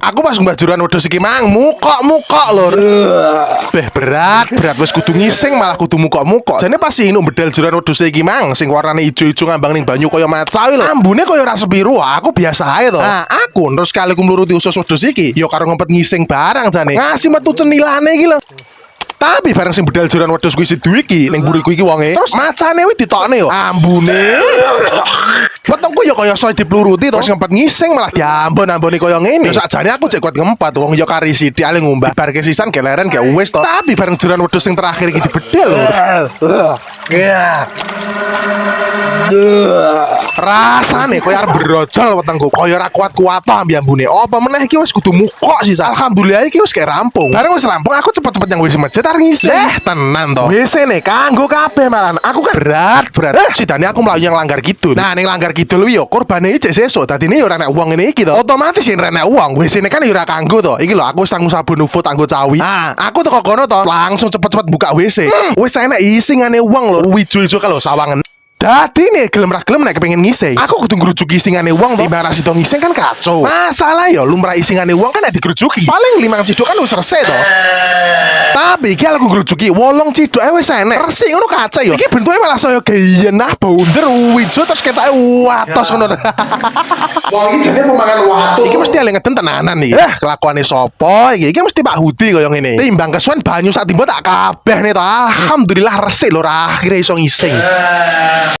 Aku pas mbajuran wedhus iki mang mukok lur. Beh berat wis kudu ngising malah kudu mukok. Jane pas inu bedel juran wedhus iki mang sing warnane ijo-ijo ngambang ning banyu kaya macawi lho. Ambune kaya ora sebiru, aku biasa ae to. Nah, aku terus kali ku mluruti usus wedhus iki ya karo ngempet ngising barang jane. Ngasih metu cenilane iki lho. Tapi bareng sing bedal juran wedhus kuwi sidu iki ning buriku iki wonge. Terus macane wis ditokne yo. Ambune. Wetengku yo kaya iso dipluruti terus ngempet ngising malah diambon-amboni kaya ngene. Ya sakjane aku jek kuat ngempet wong yo kari sithik ale ngumbah bar kesisan geleren gak wis to. Tapi bareng juran wedhus sing terakhir iki dibedel lho. Rasane koyo arep brojol wetengku, koyo ora kuat-kuat to ambi ambune. Apa meneh iki wis kudu mukok sih. Alhamdulillah iki wis kayak rampung. Bareng wis rampung aku cepet-cepet yang WC masjid arep ngisi. Tenan to. WC ne kanggo kabeh malan. Aku kan berat. Sidane aku mlayu yang langgar kidul. Nah, ning langgar kidul yo korbane iki sesuk. Dadine yo ora nek uang ngene iki to. Otomatis yen ora nek uang, WC ne kan yo ora kanggo to. Iki lho aku wis tanggung sabun ufut anggo cawi. Nah, aku teko kono to langsung cepet-cepet buka WC. Wis enak isingane uang lho. Ijo-ijo kalau sawangen. Dadi nih gelem ra gelem nek kepengin ngising. Aku kudu ngrujuki isingane wong to. Timbang ra sida ngising kan kacau. Masalah ya lumrah isingane wong kan nek digrujuki. Paling 5 ciduk kan wis resik to. Tapi iki aku ngrujuki 8 ciduk wis enek. Resik ngono kaca ya. Iki bentuke malah saya geyen nah bounder wijo terus ketake watos ngono. Wong iki jane pemangan watu. Iki mesti ale ngeden tenanan iki. Kelakuane sapa iki? Iki mesti Pak Hudi kaya ngene. Timbang kesuwen banyu sak timba tak kabeh nih to. Alhamdulillah resik lho akhire iso ngising.